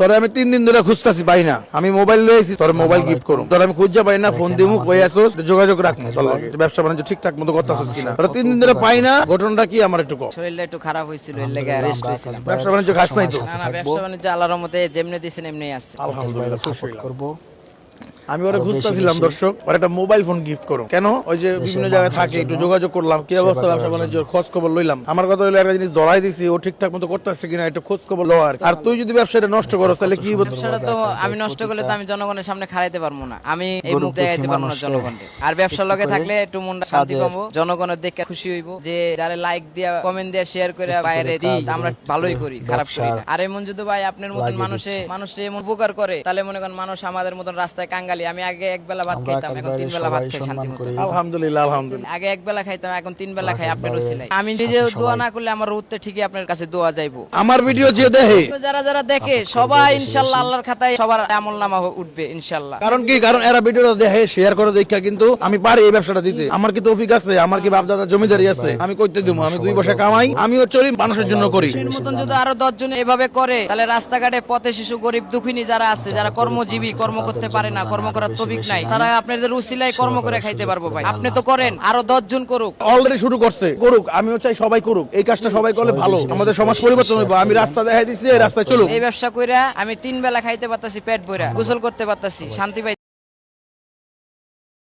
তোরে আমি 3 দিন ধরে খুঁজতাছি পাই না, আমি মোবাইল লইছি তোর মোবাইল গিফট করুম, তোর আমি খুঁজা পাই না, ফোন দিমু কই আসোস যোগাযোগ রাখমু তোর লগে, ব্যবসা বাণিজ্য ঠিকঠাক মতো করতাছিস কিনা। তোর 3 দিন ধরে পাই না, ঘটনাটা কি আমার একটু কও। শরীরটা একটু খারাপ হয়েছিল, এর লেগে রেস্ট হয়েছিলাম। ব্যবসা বাণিজ্য খাস নাই তো? না না, ব্যবসা বাণিজ্য আল্লাহর রহমতে যেমনি দিছেন এমনি আছে। আলহামদুলিল্লাহ সাপোর্ট করব। আমি ওরা খুঁজতেছিলাম দর্শক, ওর একটা মোবাইল ফোন গিফট করো। কেন ওই যে বিভিন্ন জায়গায় থাকে, একটু যোগাযোগ করলাম, কি অবস্থা ব্যবসা বাণিজ্য খোঁজ খবর লইলাম। আমার কথা হলো একটা জিনিস ধরাই দিছি, ও ঠিকঠাক মতো করতেছে কিনা একটু খোঁজ খবর লো। আর তুই যদি ব্যবসাটা নষ্ট করো তাহলে কি হবে? ব্যবসাটা তো আমি নষ্ট করলে তো আমি জনগণের সামনে খাড়াইতে পারবো না, আমি এই মুখ দেখাইতে পারবো না জনগণকে। আর ব্যবসার লগে থাকলে একটু মনটা শান্তি পাবো, জনগণের দেখে খুশি হইবো যে যারা লাইক দিয়া কমেন্ট দিয়া শেয়ার করে বাইরে দিই, আমরা ভালোই করি, খারাপ করি না। আর এমন যদি ভাই আপনার মতন মানুষে এমন উপকার করে, তাহলে মনে করেন মানুষ আমাদের মতন রাস্তায় কাঙ্গালি। আমি আগে এক বেলা ভাত খাইতাম, এখন 3 বেলা ভাত খাই শান্তি মতো। আলহামদুলিল্লাহ আলহামদুলিল্লাহ। আগে এক বেলা খাইতাম, এখন 3 বেলা খাই আপনার ওসিলায়। আমি নিজে দোয়া না করলে আমার উত্তর ঠিকই আপনার কাছে দোয়া যাইবো। আমার ভিডিও যে দেখে, যারা যারা দেখে সবাই ইনশাআল্লাহ আল্লাহর খাতায় সবার আমলনামা উঠবে ইনশাআল্লাহ। কারণ কি, কারণ এরা ভিডিওটা দেখে শেয়ার করে দেখা কিন্তু আমি পারি এই ব্যবসাটা দিতে। আমার কি তৌফিক আছে, আমার কি বাপ দাদা জমিদারি আছে, আমি কইতে দিব। আমি 2 বছর কামাই, আমিও চলি, মানুষের জন্য করি। এর মতন যদি আরো 10 জন এভাবে করে, তাহলে রাস্তাঘাটে পথে শিশু গরিব দুঃখিনী যারা আছে, যারা কর্মজীবী, কর্ম করতে পারে না, কর্ম করার তৌফিক নাই, তারা আপনাদের উসিলায় কর্ম করে খাইতে পারবো ভাই। আপনি তো করেন, আরো 10 জন করুক। অলরেডি শুরু করছে, করুক। আমিও চাই সবাই করুক, এই কাজটা সবাই করলে ভালো, আমাদের সমাজ পরিবর্তন হবে। আমি রাস্তা দেখাই দিছি, এই রাস্তায় চলুক। এই ব্যবসা কইরা আমি 3 বেলা খাইতে পারতাছি, পেট ভরা গোসল করতে পারতাছি, শান্তি পাই।